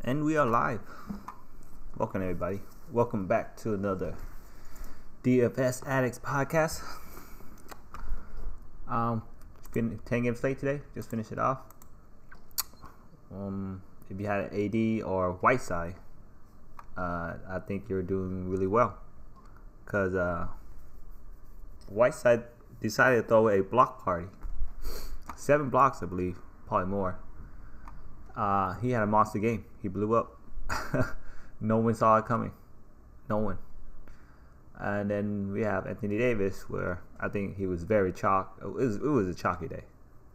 And we are live. Welcome everybody. Welcome back to another DFS Addicts podcast. 10 game slate today. Just finished it off. If you had an AD or Whiteside, I think you're doing really well. Because Whiteside decided to throw a block party. 7 blocks, I believe. Probably more. He had a monster game. He blew up. No one saw it coming. No one. And then we have Anthony Davis, where I think he was very chalk. It was a chalky day.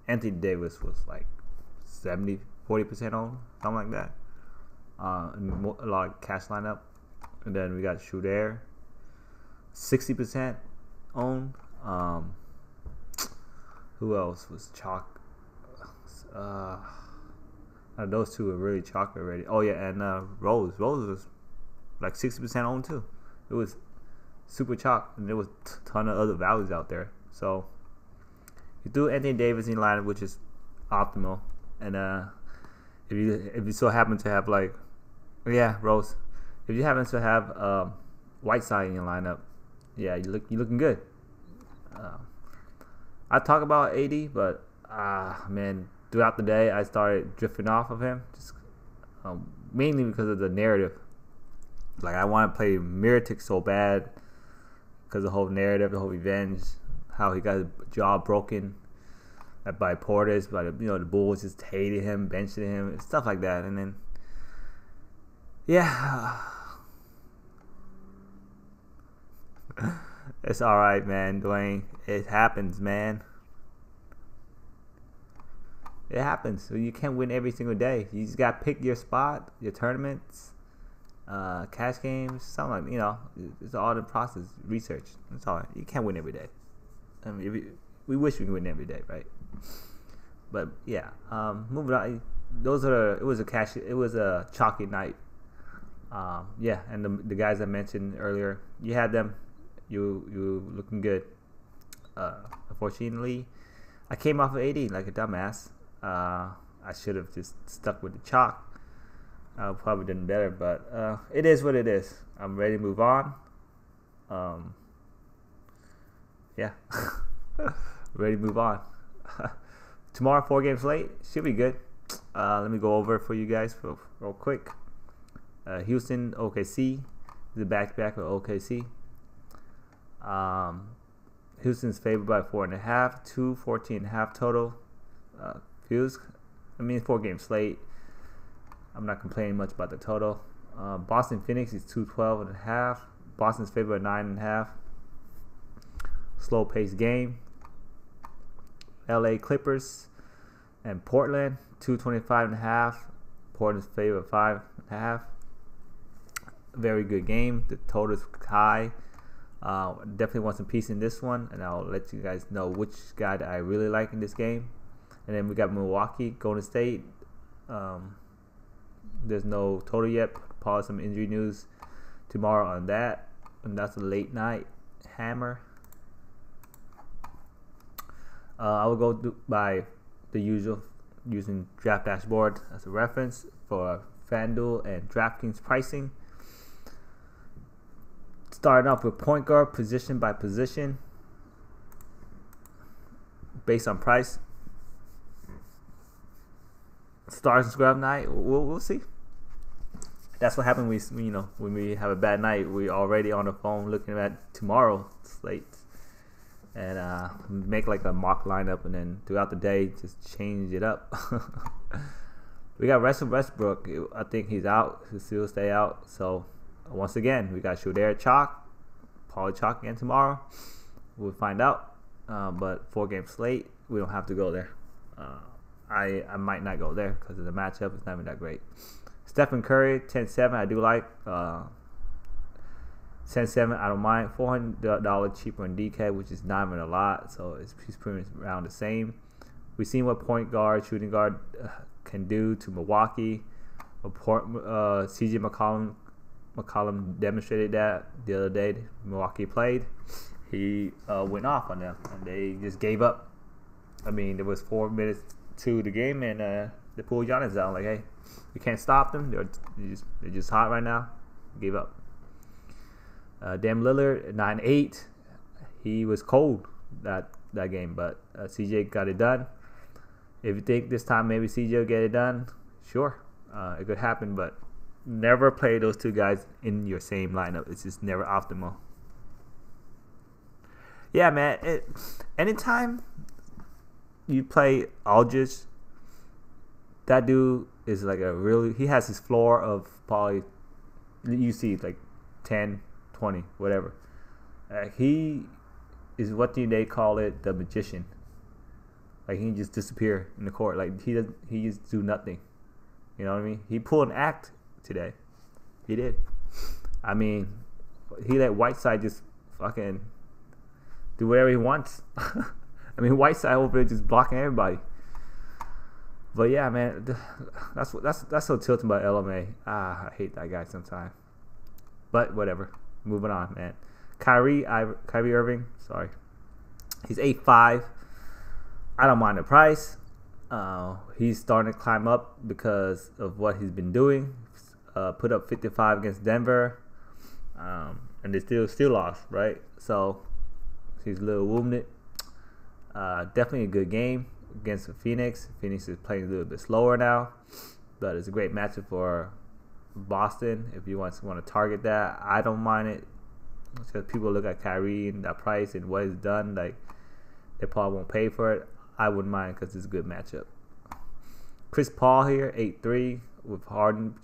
Anthony Davis was like 40% on, something like that. A lot of cash lineup. And then we got Shooter, 60% on. Who else was chalk? Those two are really chalk already. Oh yeah, and Rose was like 60% on too. It was super chalk, and there was a ton of other values out there. So you threw Anthony Davis in lineup, which is optimal. And if you so happen to have Rose, if you happen to have Whiteside in your lineup, yeah, you're looking good. I talk about AD, but man. Throughout the day, I started drifting off of him, just mainly because of the narrative. Like, I want to play Mirotic so bad because of the whole narrative, the whole revenge, how he got his jaw broken by Portis, by the Bulls just hated him, benched him, and stuff like that. And then, yeah, it's all right, man, Dwayne. It happens, man. It happens. So you can't win every single day. You just got to pick your spot, your tournaments, cash games, something like, it's all the process, research. That's all. You can't win every day. I mean, we wish we could win every day, right? But yeah, moving on. It was a chalky night. Yeah, and the guys I mentioned earlier, you had them. You looking good. Unfortunately, I came off of 80 like a dumbass. I should have just stuck with the chalk. I probably done better, but it is what it is. I'm ready to move on. Yeah, ready to move on. Tomorrow, 4 games late, should be good. Let me go over it for you guys real quick. Houston, OKC, the back-to-back with OKC. Houston's favored by 4.5, 214.5 total. 4 game slate. I'm not complaining much about the total. Boston Phoenix is 212.5. Boston's favored by 9.5. Slow paced game. LA Clippers and Portland 225.5. Portland's favored by 5.5. Very good game. The total is high. Definitely want some peace in this one, and I'll let you guys know which guy that I really like in this game. And then we got Milwaukee, Golden State. There's no total yet. Probably some injury news tomorrow on that. And that's a late night hammer. I will go by the usual, using Draft Dashboard as a reference for Fanduel and Draftkings pricing. Starting off with point guard, position by position, based on price. Stars and scrub night. We'll see. That's what happened. When we have a bad night, we're already on the phone looking at tomorrow's slate, and make like a mock lineup, and then throughout the day just change it up. We got Russell Westbrook. I think he's out. He'll still stay out. So once again, we got Shooter chalk, probably chalk again tomorrow. We'll find out. But 4 game slate, we don't have to go there. I might not go there because of the matchup. It's not even that great. Stephen Curry, 10-7. I do like 10-7. I don't mind. $400 cheaper in DK, which is not even a lot. So he's pretty much around the same. We've seen what point guard, shooting guard can do to Milwaukee. CJ McCollum demonstrated that the other day. Milwaukee played. He went off on them, and they just gave up. I mean, there was 4 minutes to the game, and They pull Giannis out. Like, hey, you can't stop them. They're just hot right now. Give up. Dame Lillard 9-8. He was cold that game, but CJ got it done. If you think this time maybe CJ will get it done, sure, it could happen. But never play those two guys in your same lineup. It's just never optimal. Yeah, man. Anytime you play Aldridge, that dude is like he has his floor of probably, you see, like 10, 20, whatever. He is what they call it, the magician. Like, he can just disappear in the court. Like, he just do nothing. You know what I mean? He pulled an act today. He did. I mean, he let Whiteside just fucking do whatever he wants. I mean, Whiteside over there just blocking everybody. But yeah, man, that's so tilting about LMA. I hate that guy sometimes. But whatever. Moving on, man. Kyrie Irving, sorry. He's 8.5. I don't mind the price. He's starting to climb up because of what he's been doing. Put up 55 against Denver. And they still lost, right? So he's a little wounded. Definitely a good game against the Phoenix. Phoenix is playing a little bit slower now, but it's a great matchup for Boston. If you want to target that, I don't mind it. Because people look at Kyrie and that price and what he's done, like, they probably won't pay for it. I wouldn't mind because it's a good matchup. Chris Paul here, 8.3 with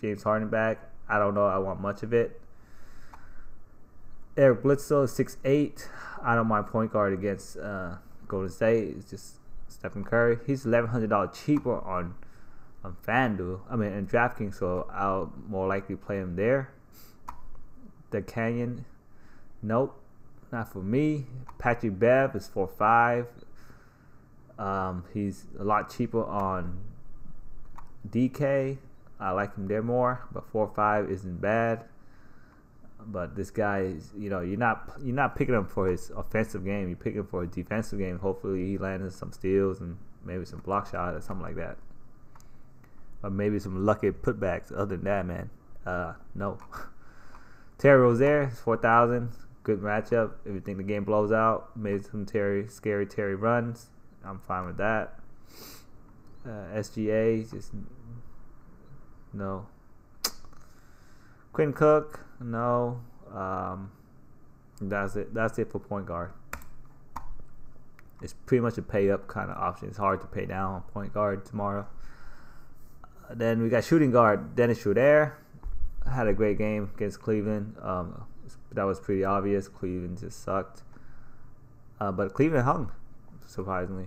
James Harden back. I don't know. I want much of it. Eric Bledsoe, 6'8". I don't mind point guard against Golden State. It's just Stephen Curry. He's $1,100 cheaper on Fanduel. I mean, in Draftkings, so I'll more likely play him there. The Canyon, nope, not for me. Patrick Bev is 4.5. He's a lot cheaper on DK. I like him there more, but 4.5 isn't bad. But this guy is, you're not picking him for his offensive game. You're picking him for his defensive game. Hopefully he lands some steals and maybe some block shot or something like that. Or maybe some lucky putbacks. Other than that, man, no. Terry Rozier, 4,000. Good matchup. If you think the game blows out, maybe some scary Terry runs. I'm fine with that. SGA, just no. Quinn Cook, no. That's it. That's it for point guard. It's pretty much a pay up kind of option. It's hard to pay down on point guard tomorrow. Then we got shooting guard Dennis Schroeder. Had a great game against Cleveland. That was pretty obvious. Cleveland just sucked. But Cleveland hung, surprisingly.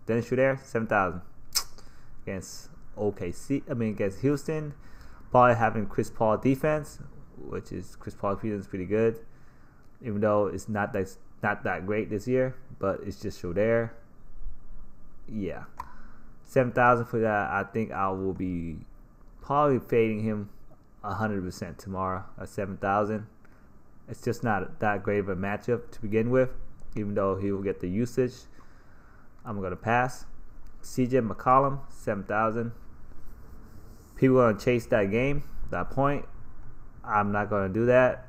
Dennis Schroeder, 7,000 against against Houston. Probably having Chris Paul defense, which is Chris Paul's defense is pretty good, even though it's not that great this year. But it's just Schroeder. Yeah, 7,000 for that. I think I will be probably fading him 100% tomorrow at 7,000. It's just not that great of a matchup to begin with, even though he will get the usage. I'm going to pass. CJ McCollum, 7,000. People are going to chase that game, that point. I'm not going to do that.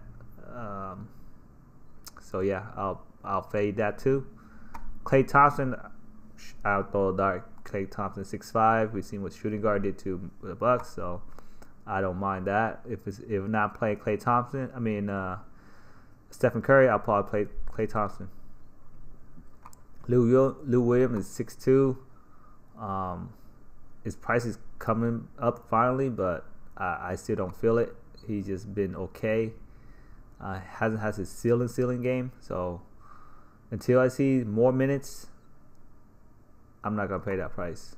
So, yeah, I'll fade that too. Klay Thompson, I'll throw a dart. Klay Thompson, 6'5". We've seen what shooting guard did to the Bucks, so I don't mind that. If not playing Klay Thompson, Stephen Curry, I'll probably play Klay Thompson. Lou Williams is 6'2". His price is coming up finally, but I still don't feel it. He's just been okay. Hasn't had his ceiling game. So until I see more minutes, I'm not gonna pay that price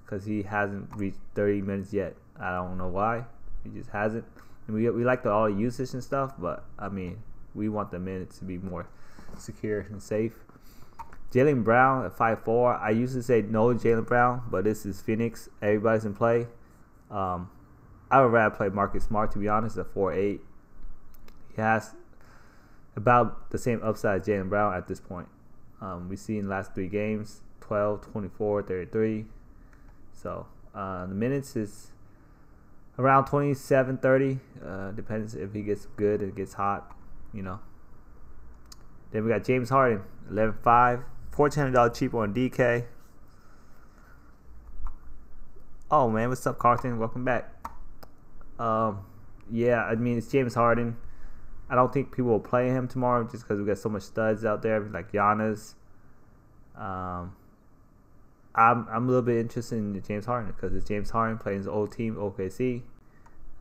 because he hasn't reached 30 minutes yet. I don't know why. He just hasn't. And we like all the usage and stuff, but I mean, we want the minutes to be more secure and safe. Jaylen Brown at 5'4". I used to say no Jaylen Brown, but this is Phoenix. Everybody's in play. I would rather play Marcus Smart, to be honest, at 4'8". He has about the same upside as Jaylen Brown at this point. We've seen the last 3 games, 12, 24, 33. So The minutes is around 27, 30. Depends if he gets good, it gets hot, you know. Then we got James Harden, 11.5, $1,400 cheaper on DK. Oh man, what's up, Carlton? Welcome back. Yeah, I mean it's James Harden. I don't think people will play him tomorrow just because we got so much studs out there like Giannis. I'm a little bit interested in James Harden because it's James Harden playing his old team OKC.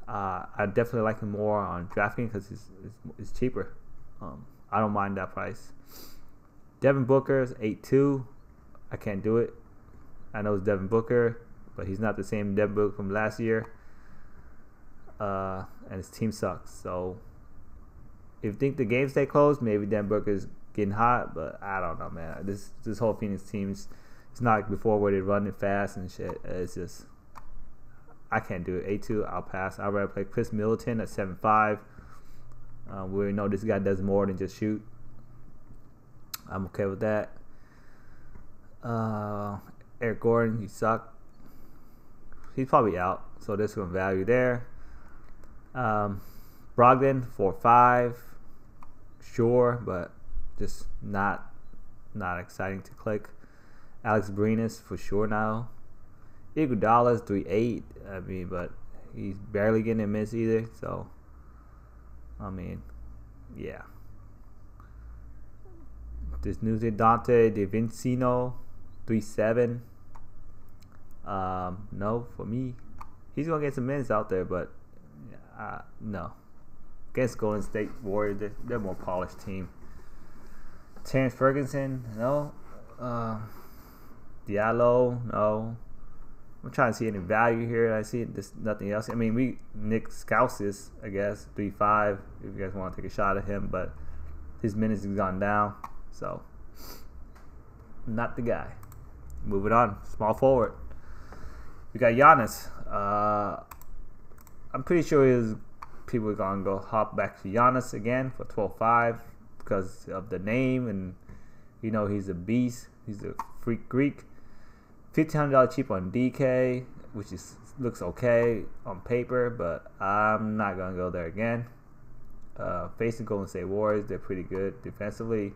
I definitely like him more on Draftkings because it's cheaper. I don't mind that price. Devin Booker's 8.2. I can't do it. I know it's Devin Booker, but he's not the same Devin Booker from last year. And his team sucks. So if you think the game stay close, maybe Devin Booker's getting hot, but I don't know, man. This whole Phoenix team is it's not like before where they're running fast and shit. It's just I can't do it. 8.2, I'll pass. I'd rather play Chris Middleton at 7.5. We know this guy does more than just shoot. I'm okay with that. Eric Gordon, he sucked. He's probably out, so there's some value there. Brogdon, 4.5. Sure, but just not exciting to click. Alex Brenus for sure now. Iguodala's 3.8. I mean, but he's barely getting a miss either. So, I mean, yeah. This news is Dante DiVincenzo, 3.7. No, for me, he's gonna get some minutes out there, but no. Against Golden State Warriors, they're a more polished team. Terrence Ferguson, no. Diallo, no. I'm trying to see any value here. I see nothing else. I mean, Nick Scousis, I guess, 3.5. If you guys want to take a shot at him, but his minutes have gone down, so not the guy. Moving on, small forward. We got Giannis. I'm pretty sure people are gonna go hop back to Giannis again for 12.5 because of the name, and you know he's a beast. He's a freak Greek. $1,500 cheap on DK, which looks okay on paper, but I'm not gonna go there again. Facing Golden State Warriors, they're pretty good defensively.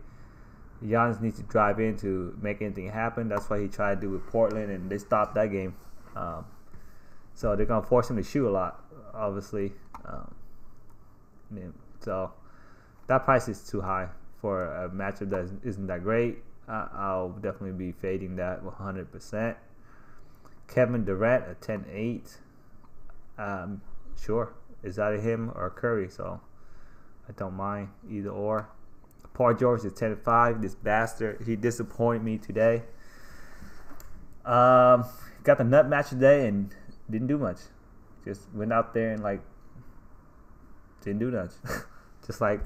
Giannis needs to drive in to make anything happen. That's what he tried to do with Portland, and they stopped that game. So they're gonna force him to shoot a lot, obviously. So that price is too high for a matchup that isn't that great. I'll definitely be fading that 100%. Kevin Durant at 10.8. Sure, it's either him or Curry, so I don't mind either or. Paul George is 10.5. This bastard, he disappointed me today. Got the nut match today and didn't do much. Just went out there and didn't do much. Just and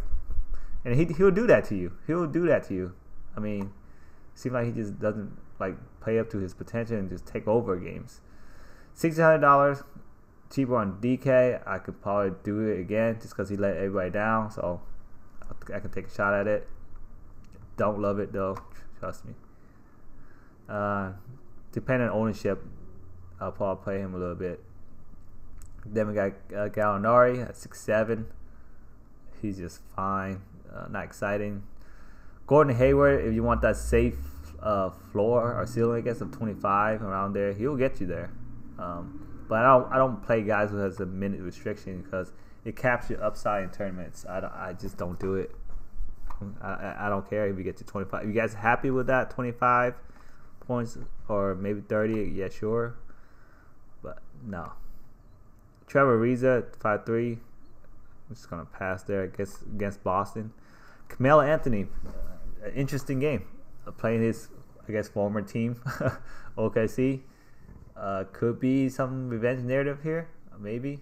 he'll do that to you. He'll do that to you. I mean, seems like he just doesn't play up to his potential and just take over games. $1,600 cheaper on DK. I could probably do it again just because he let everybody down. So I can take a shot at it. Don't love it though. Trust me. Depending on ownership, I'll probably play him a little bit. Then we got Gallinari at 6.7. He's just fine. Not exciting. Gordon Hayward, if you want that safe floor or ceiling, I guess, of 25 around there, he'll get you there. But I don't play guys who has a minute restriction because it caps your upside in tournaments. I just don't do it. I don't care if you get to 25. You guys happy with that 25 points or maybe 30? Yeah, sure. But no. Trevor Ariza, 5.3. I'm just gonna pass there. I guess against Boston. Carmelo Anthony, interesting game. Playing his, I guess, former team, OKC. Could be some revenge narrative here, maybe.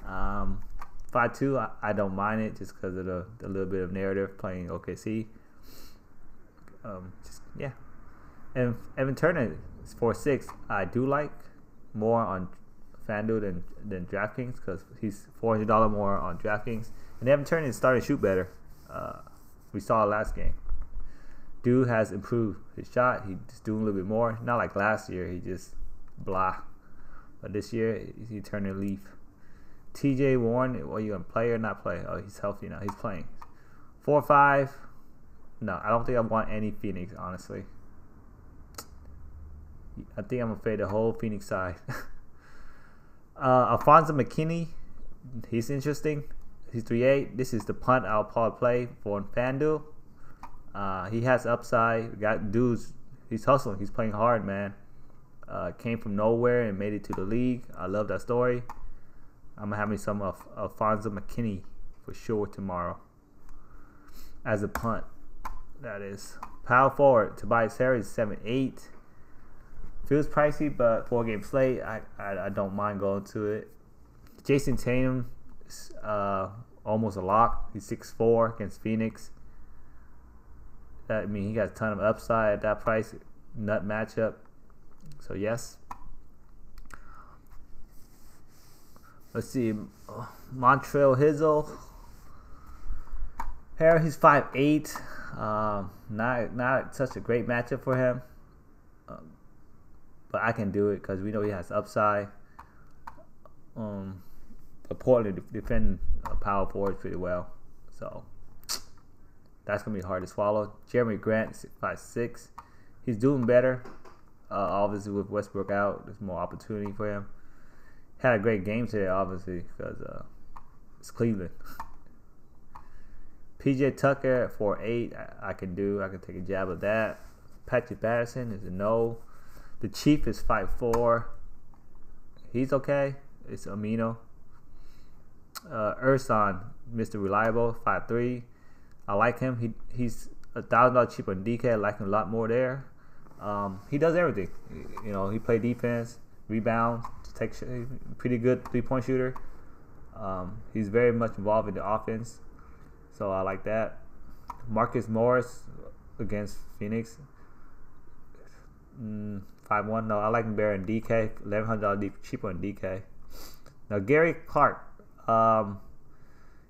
5.2, I don't mind it just because of the little bit of narrative playing OKC. Yeah. And Evan Turner is 4.6. I do like more on Fanduel than Draftkings because he's $400 more on Draftkings. And Evan Turner is starting to shoot better. We saw it last game. Dude has improved his shot. He's doing a little bit more. Not like last year. He just blah. but this year he turned a leaf. TJ Warren, are you gonna play or not play? Oh, he's healthy now. He's playing. 4-5. No, I don't think I want any Phoenix, honestly. I think I'm gonna fade the whole Phoenix side. Alfonso McKinney, he's interesting. He's 3.8. This is the punt I'll probably play for Fanduel. He has upside. We got dudes. He's hustling. He's playing hard, man. Came from nowhere and made it to the league. I love that story. I'm gonna have me some of Alfonso McKinney for sure tomorrow as a punt. That is power forward. Tobias Harris 7.8. Feels pricey, but 4-game slate. I don't mind going to it. Jason Tatum, almost a lock. He's 6'4" against Phoenix. I mean, he got a ton of upside at that price. Nut matchup. So yes. Let's see. Montreal Hizzle. Harris, he's 5'8". Not such a great matchup for him. But I can do it because we know he has upside. But Portland defend power forwards pretty well. So that's going to be hard to swallow. Jeremy Grant, 5'6". He's doing better. Obviously, with Westbrook out, there's more opportunity for him. Had a great game today, obviously, because it's Cleveland. PJ Tucker at 4'8". I can take a jab at that. Patrick Patterson is a no. The Chief is 5'4". He's okay. It's Amino. Ursan, Mr. Reliable, 5'3". I like him. He's $1,000 cheaper than DK. I like him a lot more there. He does everything. You know, he plays defense, rebounds, pretty good 3-point shooter. He's very much involved in the offense, so I like that. Marcus Morris against Phoenix, 5'1". No, I like him better than DK. $1,100 cheaper than DK. Now Gary Clark,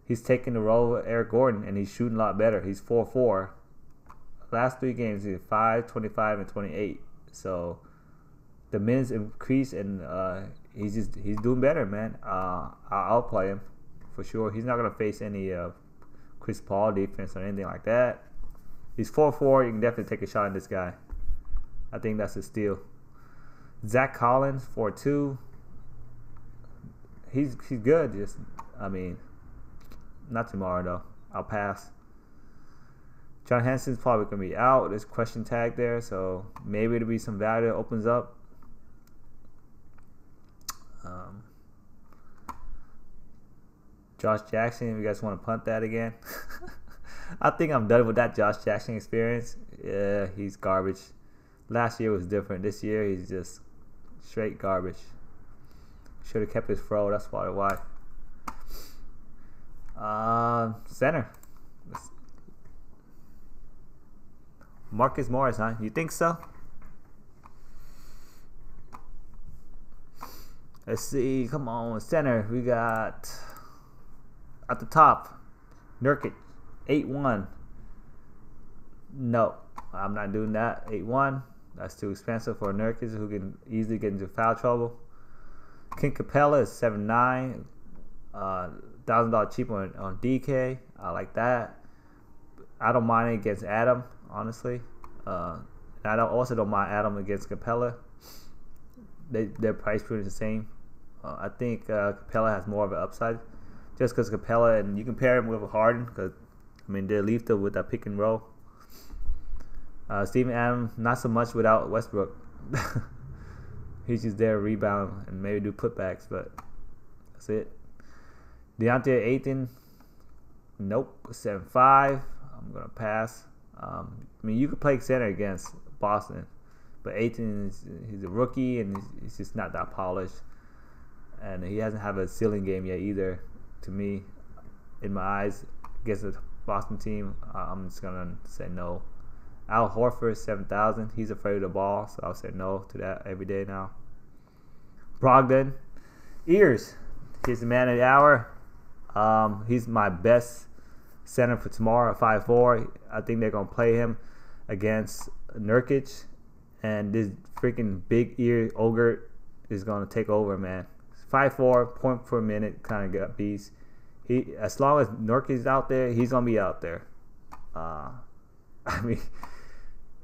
he's taking the role of Eric Gordon, and he's shooting a lot better. He's 4'4". Last 3 games, he's 5, 25, and 28. So the minutes increase, and he's doing better, man. I'll play him for sure. He's not gonna face any Chris Paul defense or anything like that. He's 4'4". You can definitely take a shot at this guy. I think that's a steal. Zach Collins, 4'2". He's good. Just, I mean, not tomorrow though. I'll pass. John Hanson's probably going to be out. There's question tag there, so maybe it'll be some value that opens up. Josh Jackson, if you guys want to punt that again. I think I'm done with that Josh Jackson experience. Yeah, he's garbage. Last year was different. This year, he's just straight garbage. Should have kept his fro. That's probably why. Center. Marcus Morris, huh? You think so? Let's see. Come on, center. We got at the top, Nurkic, 8'1". No, I'm not doing that. 8'1". That's too expensive for Nurkic, who can easily get into foul trouble. King Capella is 7'9". $1,000 cheaper on DK. I like that. I don't mind it against Adam, honestly. I also don't mind Adam against Capella. Their price pretty the same. I think Capella has more of an upside, just because Capella, and you compare him with Harden, because I mean they're lethal with that pick and roll. Steven Adams, not so much without Westbrook. He's just there to rebound and maybe do putbacks, but that's it. DeAndre Ayton, nope, 7'5". I'm gonna pass. I mean, you could play center against Boston, but Ayton he's a rookie and he's just not that polished, and he hasn't had a ceiling game yet either. To me, in my eyes, against the Boston team, I'm just gonna say no. Al Horford, 7,000. He's afraid of the ball, so I'll say no to that every day now. Brogdon, ears. He's the man of the hour. He's my best center for tomorrow at 5'4". I think they're gonna play him against Nurkic, and this freaking big ear ogre is gonna take over, man. 5'4", point per minute kind of got beast. He, as long as Nurkic's out there, he's gonna be out there. I mean,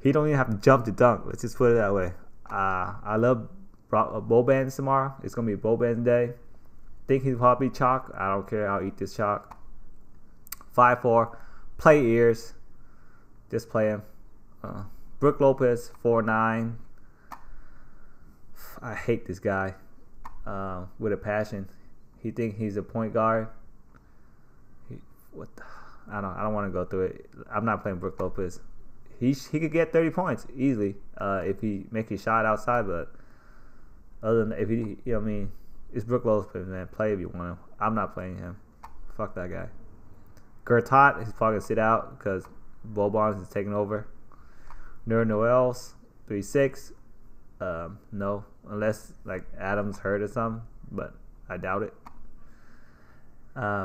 he don't even have to jump to dunk. Let's just put it that way. I love Boban's tomorrow. It's gonna be Boban's day. Think he'll probably chalk. I don't care. I'll eat this chalk. 5'4", play ears. Just play him. Brook Lopez 4'9". I hate this guy with a passion. He think he's a point guard. I don't want to go through it. I'm not playing Brook Lopez. He could get 30 points easily if he make his shot outside. But other than that, if he, you know what I mean, it's Brook Lopez, man. Play if you want him. I'm not playing him. Fuck that guy. Gertot, he's probably gonna sit out because Boban's is taking over. Ner Noels 3'6". No, unless like Adams hurt or something, but I doubt it.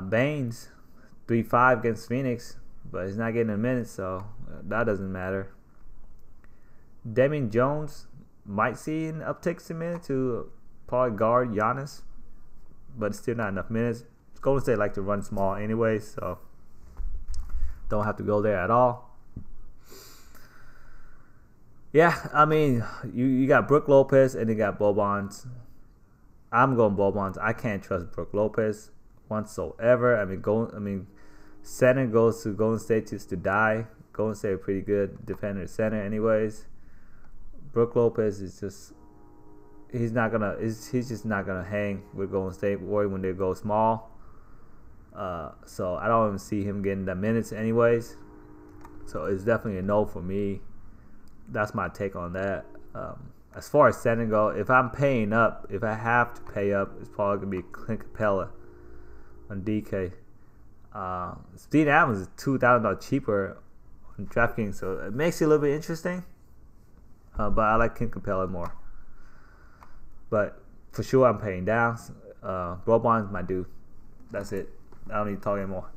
Baines 3'5" against Phoenix, but he's not getting a minute, so that doesn't matter. Damian Jones might see an uptick in minutes to probably guard Giannis, but still not enough minutes. Golden State like to run small anyway, so don't have to go there at all. Yeah, I mean, you got Brook Lopez and you got Boban's. I'm going Boban's. I can't trust Brook Lopez whatsoever. I mean, center goes to Golden State just to die. Golden State are pretty good defender center anyways. Brook Lopez is just he's just not gonna hang with Golden State when they go small. So I don't even see him getting the minutes anyways. So it's definitely a no for me. That's my take on that. As far as center go, if I'm paying up, if I have to pay up, it's probably gonna be Clint Capella on DK. Steven Adams is $2,000 cheaper on Draftkings, so it makes it a little bit interesting. But I like Clint Capella more. But for sure, I'm paying down. Boban's my dude. That's it. I don't need to talk anymore.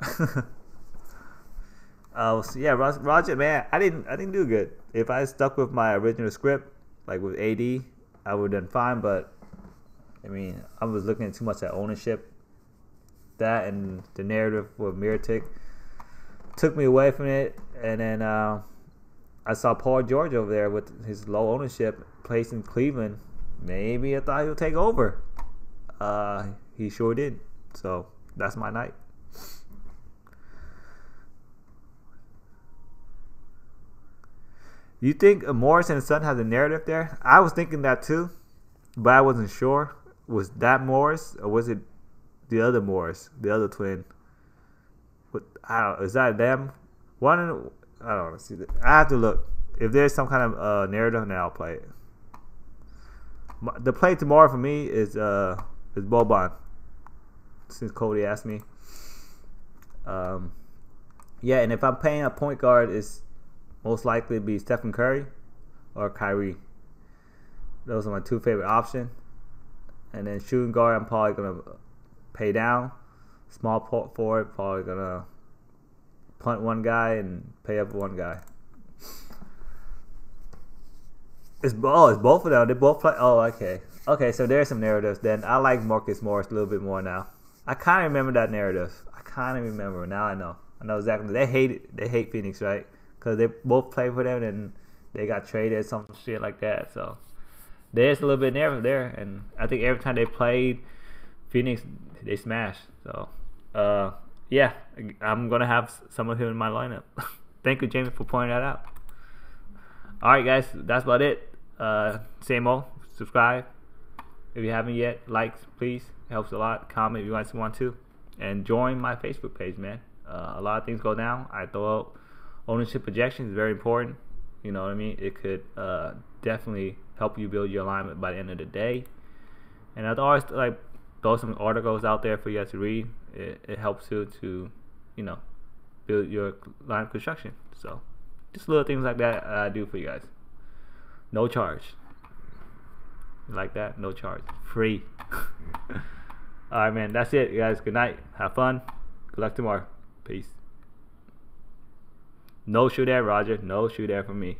So yeah, Roger, man, I didn't do good. If I stuck with my original script, like with AD, I would have done fine. But I mean, I was looking at too much at ownership. That and the narrative with Mirotic took me away from it. And then I saw Paul George over there with his low ownership, placed in Cleveland. Maybe I thought he would take over. He sure did. So that's my night. You think Morris and Son has a narrative there? I was thinking that too, but I wasn't sure. Was that Morris or was it the other Morris, the other twin? I don't know. Is that them? I don't know. See, I have to look. If there's some kind of narrative, then I'll play it. The play tomorrow for me is Boban. Since Cody asked me. Yeah, and if I'm paying a point guard, it's most likely be Stephen Curry or Kyrie. Those are my two favorite options. And then shooting guard, I'm probably gonna pay down. Small forward, probably gonna punt one guy and pay up one guy. It's both of them. They both play. Oh, okay. Okay, so there's some narratives. Then I like Marcus Morris a little bit more now. I kind of remember that narrative. I kind of remember. Now I know. I know exactly. They hate Phoenix, right? Because they both play for them and they got traded, some shit like that. So there's a little bit narrative there. And I think every time they played Phoenix, they smashed. So, yeah, I'm going to have some of him in my lineup. Thank you, James, for pointing that out. All right, guys, that's about it. Same old. Subscribe if you haven't yet. Like, please. It helps a lot. Comment if you guys want to. And join my Facebook page, man. A lot of things go down. I throw out ownership projections. Is very important. You know what I mean? It could definitely help you build your alignment by the end of the day. And I'd always like throw some articles out there for you guys to read. It helps you to, you know, build your line of construction. So just little things like that I do for you guys. No charge. You like that? No charge. Free. Alright, man. That's it, guys. Good night. Have fun. Good luck tomorrow. Peace. No shoe there, Roger. No shoe there for me.